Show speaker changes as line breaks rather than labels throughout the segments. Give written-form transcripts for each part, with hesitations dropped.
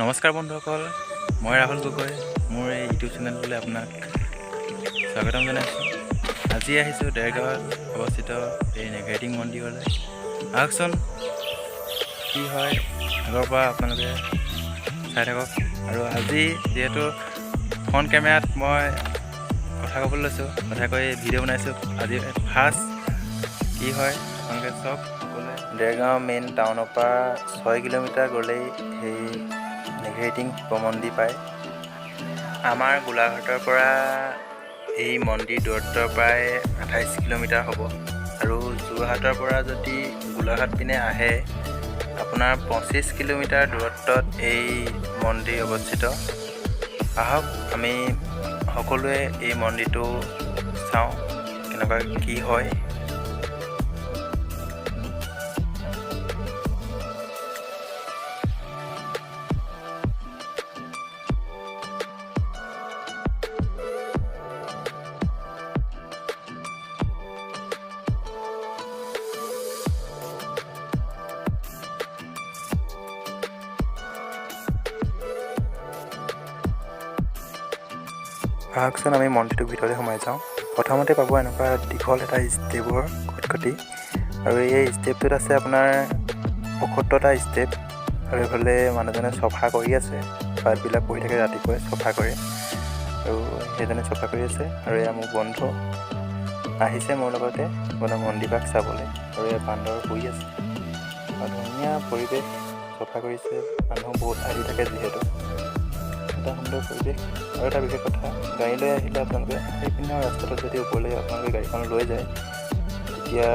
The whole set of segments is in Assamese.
নমস্কাৰ বন্ধুসকল, মই ৰাহুল গগৈ মোৰ এই ইউটিউব চেনেললৈ আপোনাক স্বাগতম জনাইছোঁ। আজি আহিছোঁ দেৰগাঁৱত অৱস্থিত এই নেঘেৰিটিং মন্দিৰলৈ। আহকচোন কি হয় আগৰ পৰা আপোনালোকে চাই থাকক। আৰু আজি যিহেতু ফ্ৰণ্ট কেমেৰাত মই কথা ক'বলৈ লৈছোঁ, কথা কৈ ভিডিঅ' বনাইছোঁ। আজি ফাৰ্ষ্ট কি হয় আপোনালোকে চাওক। দেৰগাঁও মেইন টাউনৰ পৰা 6 কিলোমিটাৰ গ'লেই সেই নেঘেৰিটিং শিৱ মন্দিৰ পায়। আমাৰ গোলাঘাটৰ পৰা এই মন্দিৰ দূৰত্ব প্ৰায় 28 কিলোমিটাৰ হ'ব। আৰু যোৰহাটৰ পৰা যদি গোলাঘাট পিনে আহে আপোনাৰ 25 কিলোমিটাৰ দূৰত্বত এই মন্দিৰ অৱস্থিত। আহক আমি সকলোৱে এই মন্দিৰটো চাওঁ কেনেকুৱা কি হয়। আহকচোন আমি মন্দিৰটোৰ ভিতৰলৈ সোমাই যাওঁ। প্ৰথমতে পাব এনেকুৱা দীঘল এটা ষ্টেপৰ খটখটি, আৰু এই ষ্টেপটোত আছে আপোনাৰ ৭৫টা ষ্টেপ। আৰু এইফালে মানুহজনে চফা কৰি আছে, পাতবিলাক পৰি থাকে ৰাতিপুৱাই চফা কৰে, আৰু সেইজনে চফা কৰি আছে। আৰু এয়া মোৰ বন্ধু আহিছে মোৰ লগতে আপোনাৰ মন্দিৰভাগ চাবলৈ। আৰু এয়া বান্দৰ শুই আছে আৰু ধুনীয়া পৰিৱেশ, চফা কৰিছে। মানুহ বহুত আহি থাকে যিহেতু এটা সুন্দৰ পৰিৱেশ। আৰু এটা বিশেষ কথা, গাড়ী লৈ আহিলে আপোনালোকে সেইপিনে ৰাস্তাটোত যদি ওপৰলৈ আপোনালোকে গাড়ীখন লৈ যায় তেতিয়া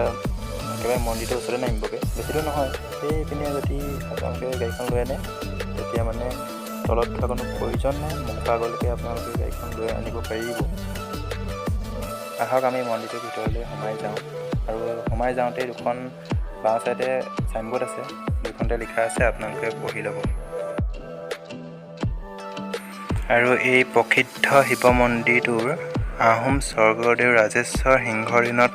একেবাৰে মন্দিৰটোৰ ওচৰতে নামিবগৈ, বেছি দূৰ নহয়। সেইপিনে যদি আপোনালোকে গাড়ীখন লৈ আনে তেতিয়া মানে তলত থোৱা কোনো প্ৰয়োজন নাই, মুখৰ আগলৈকে আপোনালোকে গাড়ীখন লৈ আনিব পাৰিব। আহক আমি মন্দিৰটোৰ ভিতৰলৈ সোমাই যাওঁ। আৰু সোমাই যাওঁতেই দুখন বাওঁ চাইডে চাইনবোৰ্ড আছে, দুখনতে লিখা আছে, আপোনালোকে পঢ়ি ল'ব। আৰু এই প্ৰসিদ্ধ শিৱ মন্দিৰটোৰ আহোম স্বৰ্গদেউ ৰাজেশ্বৰ সিংহৰ দিনত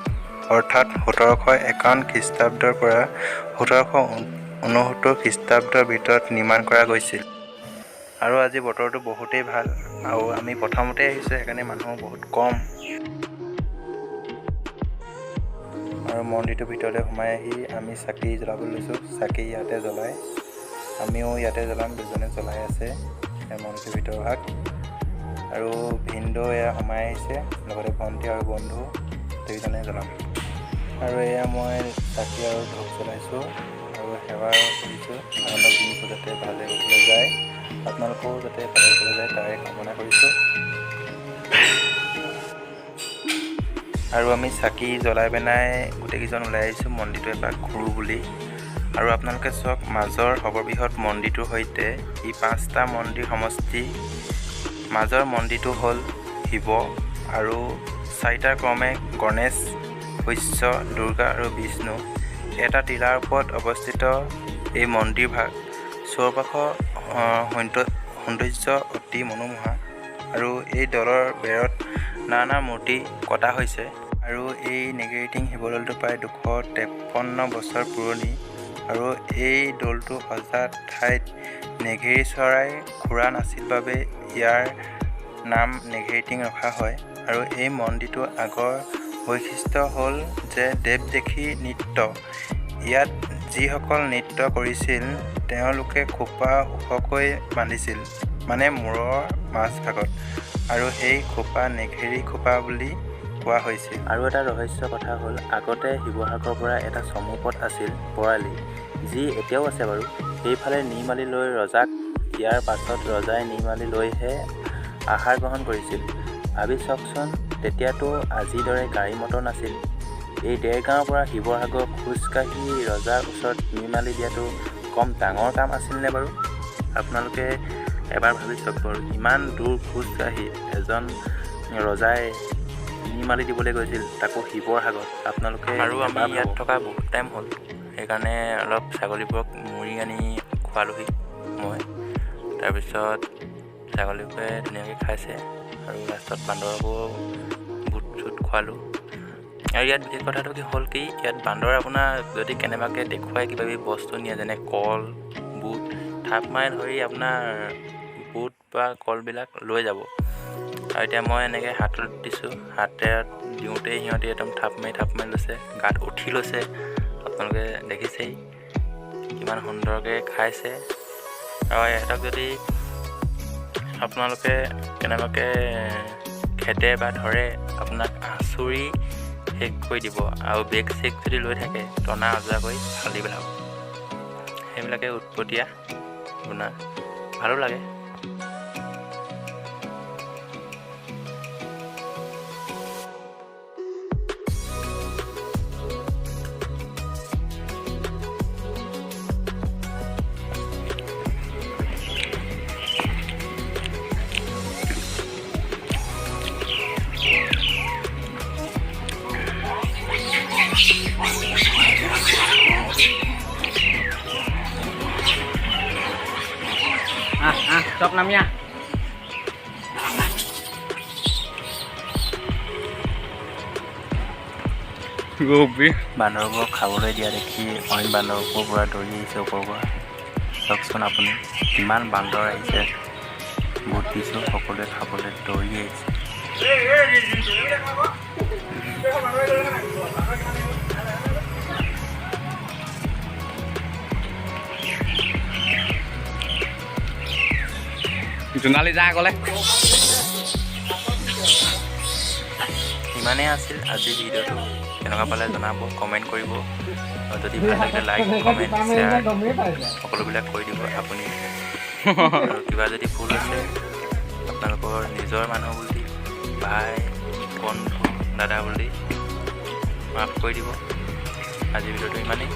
অৰ্থাৎ ১৭৫১ খ্ৰীষ্টাব্দৰ পৰা ১৭৬৯ খ্ৰীষ্টাব্দৰ ভিতৰত নিৰ্মাণ কৰা গৈছিল। আৰু আজি বতৰটো বহুতেই ভাল, আৰু আমি প্ৰথমতে আহিছোঁ সেইকাৰণে মানুহ বহুত কম। আৰু মন্দিৰটোৰ ভিতৰলৈ সোমাই আহি আমি চাকি জ্বলাবলৈ লৈছোঁ। চাকি ইয়াতে জ্বলাই, আমিও ইয়াতে জ্বলাম। দুজনে জ্বলাই আছে মন্দিৰটোৰ ভিতৰৰ ভাগ। আৰু ভিনদেউ এয়া সোমাই আহিছে, লগতে ভণ্টি আৰু বন্ধু দুয়োজনে জ্বলাম। আৰু এয়া মই চাকি আৰু ধূপ জ্বলাইছোঁ আৰু সেৱা কৰিছোঁ আপোনালোক দিনটো যাতে ভালে কুশলে যায়, আপোনালোকেও যাতে ভালে কুশলে যায় তাৰে কামনা কৰিছোঁ। আৰু আমি চাকি জ্বলাই পেলাই গোটেইকেইজন ওলাই আহিছোঁ মন্দিৰটো এপাক ঘূৰোঁ বুলি। আৰু আপোনালোকে চাওক, মাজৰ সৰ্ববৃহৎ মন্দিৰটোৰ সৈতে ই 5টা মন্দিৰ সমষ্টি। মাজৰ মন্দিৰটো হ'ল শিৱ, আৰু 4টা ক্ৰমে গণেশ, সূৰ্য, দুৰ্গা আৰু বিষ্ণু। এটা টিলাৰ ওপৰত অৱস্থিত এই মন্দিৰভাগ চৌপাশৰ সৌন্দৰ্য অতি মনোমোহা। আৰু এই দলৰ বেৰত নানা মূৰ্তি কটা হৈছে। আৰু এই নেঘেৰিটিং শিৱদৌলটো প্ৰায় 253 বছৰ পুৰণি। আৰু এই দৌলটো সজা ঠাইত নেঘেৰি চৰাই ঘূৰা নাছিল বাবে ইয়াৰ নাম নেঘেৰিটিং ৰখা হয়। আৰু এই মন্দিৰটোৰ আগৰ বৈশিষ্ট্য হ'ল যে দেৱ-দেশী নৃত্য। ইয়াত যিসকল নৃত্য কৰিছিল তেওঁলোকে খোপা ওখকৈ বান্ধিছিল, মানে মূৰৰ মাজভাগত, আৰু সেই খোপা নেঘেৰি খোপা বুলি কোৱা হৈছিল। আৰু এটা ৰহস্য কথা হ'ল, আগতে শিৱসাগৰৰ পৰা এটা চমুপথ আছিল বৰালি, যি এতিয়াও আছে বাৰু। সেইফালে নিৰ্মালি লৈ ৰজাক দিয়াৰ পাছত ৰজাই নিৰ্মালি লৈহে আহাৰ গ্ৰহণ কৰিছিল। ভাবি চাওকচোন, তেতিয়াতো আজিৰ দৰে গাড়ী মটৰ নাছিল। এই দেৰগাঁৱৰ পৰা শিৱসাগৰ খোজকাঢ়ি ৰজাৰ ওচৰত নিৰ্মালি দিয়াটো কম ডাঙৰ কাম আছিলনে বাৰু? আপোনালোকে এবাৰ ভাবি চাওক বাৰু, ইমান দূৰ খোজকাঢ়ি এজন ৰজাই নিৰ্মালি দিবলৈ গৈছিল, তাকো শিৱসাগৰত। আপোনালোকে আৰু আমি ইয়াত থকা বহুত টাইম হ'ল, সেইকাৰণে অলপ ছাগলীবোৰক মুৰি আনি খোৱালোহি মই। তাৰপিছত ছাগলীবোৰে ধুনীয়াকৈ খাইছে, আৰু লাষ্টত বান্দৰকো বুট চুট খোৱালোঁ। আৰু ইয়াত বিশেষ কথাটো কি হ'ল কি, ইয়াত বান্দৰ আপোনাৰ যদি কেনেবাকৈ দেখুৱাই কিবা কিবি বস্তু নিয়ে, যেনে কল, বুট, থাপ মাৰি ধৰি আপোনাৰ বুট বা কলবিলাক লৈ যাব। আৰু এতিয়া মই এনেকৈ হাতত দিছোঁ, হাতেৰে দিওঁতেই সিহঁতি একদম থাপ মাৰি লৈছে, গাত উঠি লৈছে। আপোনালোকে দেখিছেই কিমান সুন্দৰকৈ খাইছে। আৰু ইহঁতক যদি আপোনালোকে কেনেবাকৈ খেদে বা ধৰে, আপোনাক আঁচুৰি শেষ কৰি দিব। আৰু বেগ চেগ যদি লৈ থাকে টনা আজোৰা কৰি ফালি পেলাব। সেইবিলাকে উৎপতীয়া আপোনাৰ, ভালো লাগে।
চব নামিয়া
বান্দৰবোৰক খাবলৈ দিয়া দেখি অইন বান্দৰবোৰৰ পৰা দৌৰি আহিছে ওপৰৰ পৰা। চাওকচোন আপুনি কিমান বান্দৰ আহিছে, বুট দিছোঁ সকলোৱে খাবলৈ দৌৰি আহিছে।
জোনালী যা গ'লে।
ইমানেই আছিল আজিৰ ভিডিঅ'টো। কেনেকুৱা পালে জনাব, কমেণ্ট কৰিব। আৰু যদি ভাল লাগে লাইক, কমেণ্ট, শ্বেয়াৰ সকলোবিলাক কৰি দিব আপুনি। আৰু কিবা যদি ভুল আছে আপোনালোকৰ নিজৰ মানুহ বুলি, ভাই, বন্ধু, দাদা বুলি মাফ কৰি দিব। আজিৰ ভিডিঅ'টো ইমানেই।